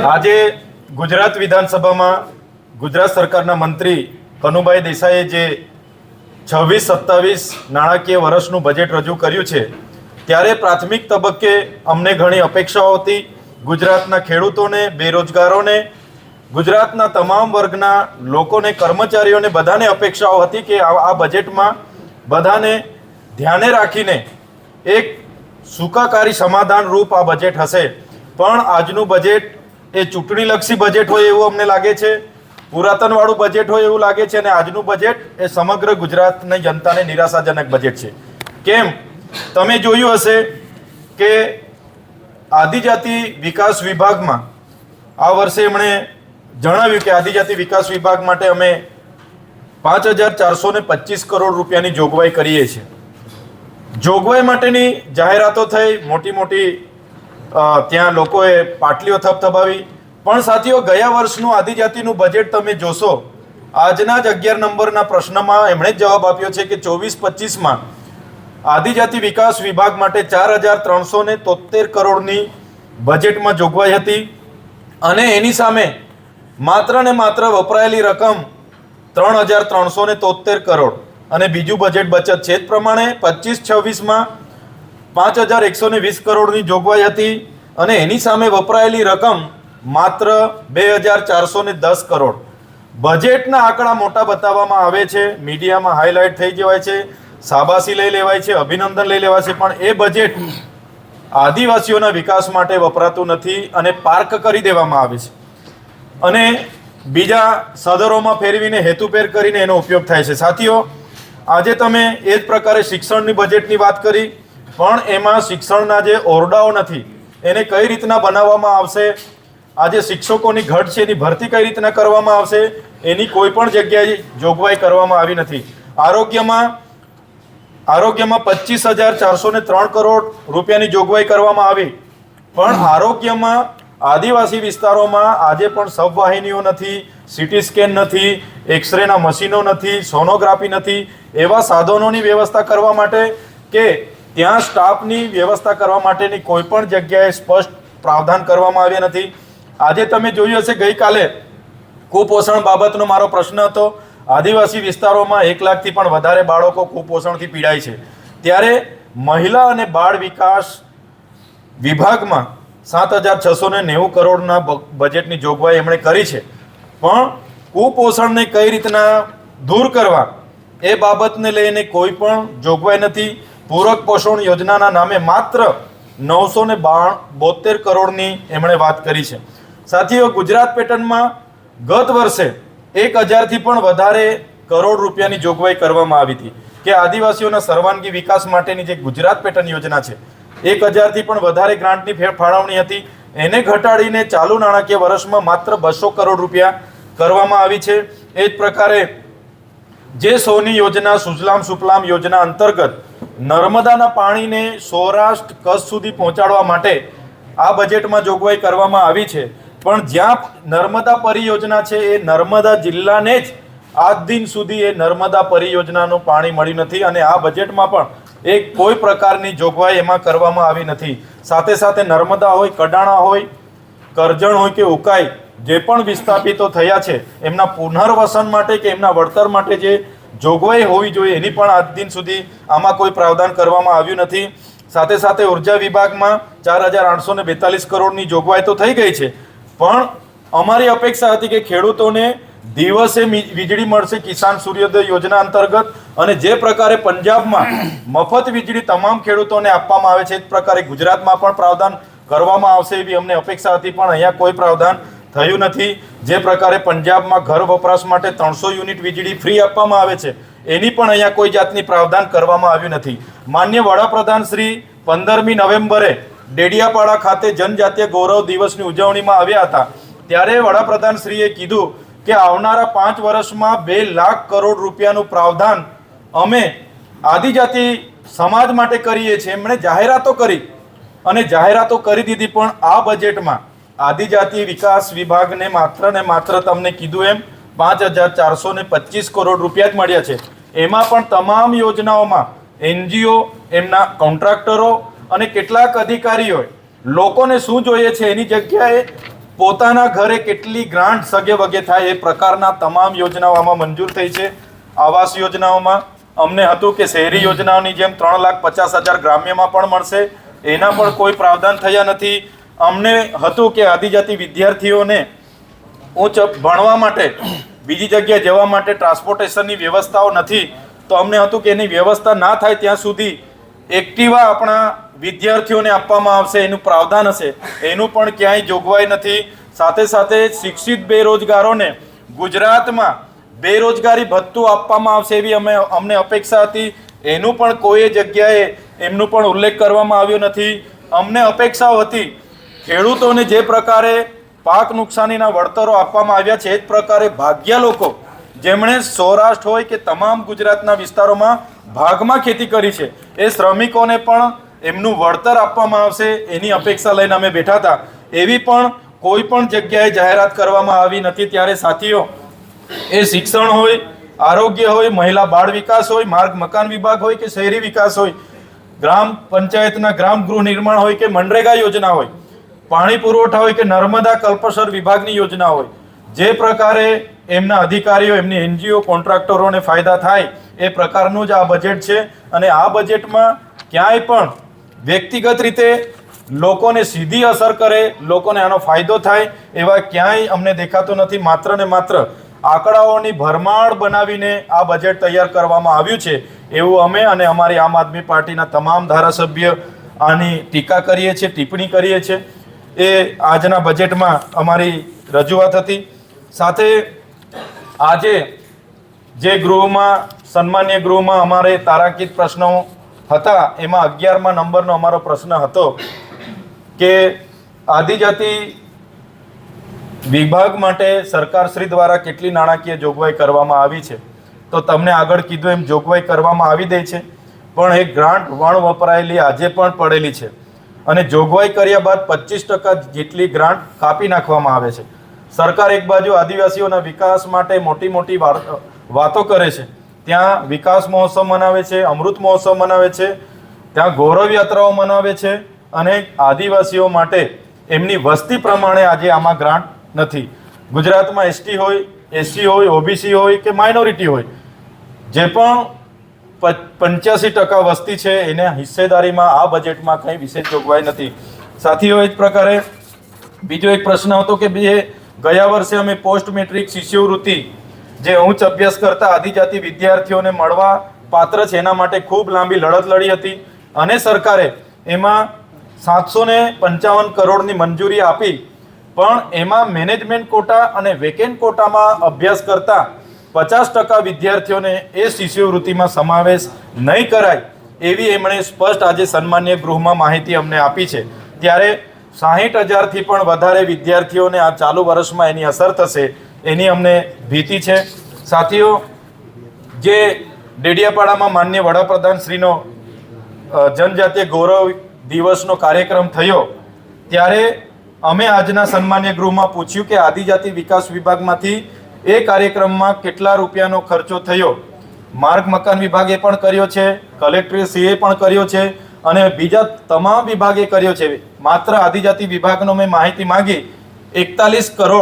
આજે ગુજરાત વિધાનસભામાં ગુજરાત સરકારના મંત્રી કનુભાઈ દેસાઈએ જે 26-27 નાણાકીય વર્ષનું બજેટ રજૂ કર્યું છે ત્યારે પ્રાથમિક તબક્કે અમને ઘણી અપેક્ષાઓ હતી। ગુજરાતના ખેડૂતોને, બેરોજગારોને, ગુજરાતના તમામ વર્ગના લોકોને, કર્મચારીઓને બધાને અપેક્ષાઓ હતી કે આ બજેટમાં બધાને ધ્યાને રાખીને એક સુખાકારી સમાધાન રૂપ આ બજેટ હશે। પણ આજનું બજેટ એ ચૂંટણીલક્ષી બજેટ હોય એવું અમને લાગે છે, પુરાતનવાળું બજેટ હોય એવું લાગે છે અને આજનું બજેટ એ સમગ્ર ગુજરાતની જનતાને નિરાશાજનક બજેટ છે। કેમ? તમે જોયું હશે કે આદિજાતિ વિકાસ વિભાગમાં આ વર્ષે એમણે જણાવ્યું કે આદિજાતિ વિકાસ વિભાગ માટે અમે 5,425 કરોડ રૂપિયાની જોગવાઈ કરીએ છીએ। જોગવાઈ માટેની જાહેરાતો થઈ, મોટી મોટી ત્યાં લોકોએ પાટલીઓ થપથપાવી, પણ સાથીઓ ગયા વર્ષનું આદિજાતિનું બજેટ તમે જોશો, આજના જ 11 નંબરના પ્રશ્નમાં એમણે જવાબ આપ્યો છે કે 24-25માં આદિજાતિ વિકાસ વિભાગ માટે 4,373 કરોડની બજેટમાં જોગવાઈ હતી અને એની સામે માત્ર ને માત્ર વપરાયેલી રકમ 3,373 કરોડ અને બીજું બજેટ બચત છે। જ પ્રમાણે 25-26માં 5,120 કરોડની જોગવાઈ હતી અને એની સામે વપરાયેલી રકમ માત્ર 2,410 કરોડ। બજેટના આંકડા મોટા બતાવવામાં આવે છે, મીડિયામાં હાઇલાઇટ થઈ જવાય છે, શાબાશી લઈ લેવાય છે, અભિનંદન લઈ લેવાય છે, પણ એ બજેટ આદિવાસીઓના વિકાસ માટે વપરાતું નથી અને પાર્ક કરી દેવામાં આવે છે અને બીજા સદરોમાં ફેરવીને હેતુપેર કરીને એનો ઉપયોગ થાય છે। સાથીઓ, આજે તમે એ જ પ્રકારે શિક્ષણની બજેટની વાત કરી, પણ એમાં શિક્ષણના જે ઓરડાઓ નથી એને કઈ રીતના બનાવવામાં આવશે, આજે શિક્ષકોની ઘટ છે એની ભરતી કઈ રીતના કરવામાં આવશે એની કોઈ પણ જગ્યાએ જોગવાઈ કરવામાં આવી નથી। આરોગ્યમાં 25,403 કરોડ રૂપિયાની જોગવાઈ કરવામાં આવી, પણ આરોગ્યમાં આદિવાસી વિસ્તારોમાં આજે પણ સબવાહિનીઓ નથી, સીટી સ્કેન નથી, એક્સરેના મશીનો નથી, સોનોગ્રાફી નથી, એવા સાધનોની વ્યવસ્થા કરવા માટે કે ત્યાં સ્ટાફની વ્યવસ્થા કરવા માટેની કોઈ પણ જગ્યાએ સ્પષ્ટ પ્રાવધાન કરવામાં આવ્યા નથી। આજે તમે જોયું હશે, ગઈકાલે કુપોષણ બાબતનો મારો પ્રશ્ન હતો। આદિવાસી વિસ્તારોમાં 1 લાખથી પણ વધારે બાળકો કુપોષણથી પીડાય છે, ત્યારે મહિલા અને બાળ વિકાસ વિભાગમાં 7,690 કરોડના બજેટની જોગવાઈ એમણે કરી છે, પણ કુપોષણને કઈ રીતના દૂર કરવા એ બાબતને લઈને કોઈ પણ જોગવાઈ નથી। પૂરક પોષણ યોજનાના નામે માત્ર 972 કરોડની એમણે વાત કરી છે। સાથીઓ, ગુજરાત પેટર્નમાં ગત વર્ષે 1,000થી પણ વધારે કરોડ રૂપિયાની જોગવાઈ કરવામાં આવી હતી કે આદિવાસીઓના સર્વાંગી વિકાસ માટેની જે ગુજરાત પેટર્ન યોજના છે 1,000થી પણ વધારે ગ્રાન્ટની ફાળવણી હતી, એને ઘટાડીને ચાલુ નાણાકીય વર્ષમાં માત્ર 200 કરોડ રૂપિયા કરવામાં આવી છે। એ જ પ્રકારે જે 100ની યોજના, સુજલામ સુફલામ યોજના અંતર્ગત નર્મદાના પાણીને સૌરાષ્ટ્ર કચ્છ સુધી પહોંચાડવા માટે આ બજેટમાં જોગવાઈ કરવામાં આવી છે, પણ જ્યાં નર્મદા પરિયોજના છે એ નર્મદા જિલ્લાને જ આજ દિન સુધી એ નર્મદા પરિયોજનાનું પાણી મળ્યું નથી અને આ બજેટમાં પણ એક કોઈ પ્રકારની જોગવાઈ એમાં કરવામાં આવી નથી। સાથે સાથે નર્મદા હોય, કડાણા હોય, કરજણ હોય કે ઉકાઈ, જે પણ વિસ્થાપિતો થયા છે એમના પુનર્વસન માટે કે એમના વળતર માટે જે જોગવાઈ હોવી જોઈએ એની પણ આજ દિન સુધી આમાં કોઈ પ્રાવધાન કરવામાં આવ્યું નથી। સાથે સાથે ઉર્જા વિભાગમાં 4,842 કરોડની જોગવાઈ તો થઈ ગઈ છે, પણ અમારી અપેક્ષા હતી કે ખેડૂતોને દિવસે વીજળી મળશે કિસાન સૂર્યોદય યોજના અંતર્ગત અને જે પ્રકારે પંજાબમાં મફત વીજળી તમામ ખેડૂતોને આપવામાં આવે છે એ જ પ્રકારે ગુજરાતમાં પણ પ્રાવધાન કરવામાં આવશે એવી અમને અપેક્ષા હતી, પણ અહીંયા કોઈ પ્રાવધાન થયું નથી। જે પ્રકારે પંજાબમાં ઘર વપરાશ માટે 300 યુનિટ વીજળી ફ્રી આપવામાં આવે છે એની પણ અહીંયા કોઈ જાતની પ્રાવધાન કરવામાં આવ્યું નથી। માન્ય વડાપ્રધાન શ્રી 15મી નવેમ્બરે ડેડિયાપાડા ખાતે જનજાતીય ગૌરવ દિવસની ઉજવણીમાં આવ્યા હતા, ત્યારે વડાપ્રધાન શ્રીએ કીધું કે આવનારા 5 વર્ષમાં 2 લાખ કરોડ રૂપિયાનું પ્રાવધાન અમે આદિજાતિ સમાજ માટે કરીએ છીએ। એમણે જાહેરાતો કરી અને જાહેરાતો કરી દીધી, પણ આ બજેટમાં આદિજાતિ વિકાસ વિભાગને માત્ર ને માત્ર તમને કીધું એમ 5,425 કરોડ રૂપિયા જ મળ્યા છે। એમાં પણ તમામ યોજનાઓમાં NGO, એમના કોન્ટ્રાક્ટરો અને કેટલાક અધિકારીઓએ લોકોને શું જોઈએ છે એની જગ્યાએ પોતાના ઘરે કેટલી ગ્રાન્ટ સગે વગે થાય એ પ્રકારના તમામ યોજનાઓ આમાં મંજૂર થઈ છે. આવાસ યોજનાઓમાં અમને હતું કે શહેરી યોજનાઓની જેમ 3,50,000 ગ્રામ્યમાં પણ મળશે, એના પણ કોઈ પ્રાવધાન થયા નથી. અમને હતું કે આદિજાતિ વિદ્યાર્થીઓને ઉચ્ચ ભણવા માટે બીજી જગ્યાએ જવા માટે ટ્રાન્સપોર્ટેશનની વ્યવસ્થાઓ નથી, તો અમને હતું કે એની વ્યવસ્થા ના થાય ત્યાં સુધી એક્ટિવા આપણા વિદ્યાર્થીઓને આપવામાં આવશે, એનું પ્રાવધાન હશે. એનું પણ ક્યાંય જોગવાઈ નથી. સાથે સાથે શિક્ષિત બેરોજગારોને ગુજરાતમાં બેરોજગારી ભથ્થું આપવામાં આવશે એવી અમને અપેક્ષા હતી. એનું પણ કોઈ જગ્યાએ એમનું પણ ઉલ્લેખ કરવામાં આવ્યો નથી. અમને અપેક્ષાઓ હતી ખેડૂતોને જે પ્રકારે પાક નુકસાનીના વળતરો આપવામાં આવ્યા છે એ જ પ્રકારે ભાગ્યા લોકો જેમણે સૌરાષ્ટ્ર હોય કે તમામ ગુજરાતના વિસ્તારોમાં ભાગમાં ખેતી કરી છે એ શ્રમિકોને પણ એમનું વળતર આપવામાં આવશે એની અપેક્ષા લઈને અમે બેઠા હતા. એવી પણ કોઈ પણ જગ્યાએ જાહેરાત કરવામાં આવી નથી. ત્યારે સાથીઓ, એ શિક્ષણ હોય, આરોગ્ય હોય, મહિલા બાળ વિકાસ હોય, માર્ગ મકાન વિભાગ હોય કે શહેરી વિકાસ હોય, ગ્રામ પંચાયતના ગ્રામ ગૃહ નિર્માણ હોય કે મનરેગા યોજના હોય, પાણી પુરવઠા હોય કે નર્મદા કલ્પસર વિભાગની યોજના હોય, જે પ્રકારે એમના અધિકારીઓ, એમની એનજીઓ, કોન્ટ્રાક્ટરોને ફાયદા થાય એ પ્રકારનું જ આ બજેટ છે. અને આ બજેટમાં ક્યાંય પણ વ્યક્તિગત રીતે લોકોને સીધી અસર કરે, લોકોને આનો ફાયદો થાય એવા ક્યાંય અમને દેખાતું નથી. માત્ર ને માત્ર આંકડાઓની ભરમાર બનાવીને આ બજેટ તૈયાર કરવામાં આવ્યું છે એવું અમે અને અમારી આમ આદમી પાર્ટીના તમામ ધારાસભ્ય આની ટીકા કરીએ છીએ, ટિપ્પણી કરીએ છીએ. એ આજના બજેટમાં અમારી રજૂઆત હતી. સાથે આજે જે ગૃહમાં, સન્માન્ય ગૃહમાં અમારે તારાંકિત પ્રશ્નો હતા એમાં 11મા નંબરનો અમારો પ્રશ્ન હતો કે આદિજાતિ વિભાગ માટે સરકારશ્રી દ્વારા કેટલી નાણાકીય જોગવાઈ કરવામાં આવી છે. તો તમને આગળ કીધું એમ જોગવાઈ કરવામાં આવી દે છે, પણ એ ગ્રાન્ટ વણ વપરાયેલી આજે પણ પડેલી છે અને જોગવાઈ કર્યા બાદ 25% જેટલી ગ્રાન્ટ કાપી નાખવામાં આવે છે. સરકાર એક બાજુ આદિવાસીઓના વિકાસ માટે મોટી મોટી વાતો કરે છે, ત્યાં વિકાસ મહોત્સવ મનાવે છે, અમૃત મહોત્સવ મનાવે છે, ત્યાં ગૌરવ યાત્રાઓ મનાવે છે અને આદિવાસીઓ માટે એમની વસ્તી પ્રમાણે આજે આમાં ગ્રાન્ટ નથી. ગુજરાતમાં એસટી હોય, એસસી હોય, ઓબીસી હોય કે માઇનોરિટી હોય, જે પણ 85% વસ્તી છે એને હિસ્સેદારીમાં આ બજેટમાં કંઈ વિશેષ જોગવાઈ નથી. સાથીઓ, એ જ પ્રકારે બીજો એક પ્રશ્ન હતો કે ગયા વર્ષે અમે પોસ્ટ મેટ્રિક શિષ્યવૃત્તિ જે ઉચ્ચ અભ્યાસ કરતા આદિજાતિ વિદ્યાર્થીઓને મળવા પાત્ર છે એના માટે ખૂબ લાંબી લડત લડી હતી અને સરકારે એમાં 755 કરોડની મંજૂરી આપી, પણ એમાં મેનેજમેન્ટ કોટા અને વેકેન્ટ કોટામાં અભ્યાસ કરતા 50% વિદ્યાર્થીઓને એ શિષ્યવૃત્તિમાં સમાવેશ નહીં કરાય એવી એમણે સ્પષ્ટ આજે સન્માન્ય ગૃહમાં માહિતી અમને આપી છે. ત્યારે 60,000થી પણ વધારે વિદ્યાર્થીઓને આ ચાલુ વર્ષમાં એની અસર થશે એની અમને ભીતિ છે. સાથીઓ, જે ડેડિયાપાડામાં માનનીય વડાપ્રધાન શ્રીનો જનજાતીય ગૌરવ દિવસનો કાર્યક્રમ થયો ત્યારે અમે આજના સન્માન્ય ગૃહમાં પૂછ્યું કે આદિજાતિ વિકાસ વિભાગમાંથી એ કાર્યક્રમમાં કેટલા રૂપિયાનો ખર્ચો થયો. માર્ગ મકાન વિભાગે પણ કર્યો છે, કલેક્ટરશ્રીએ પણ કર્યો છે અને બીજા તમામ વિભાગે કર્યો છે. માત્ર આદિજાતિ વિભાગનો મેં માહિતી માંગી 41 કરોડ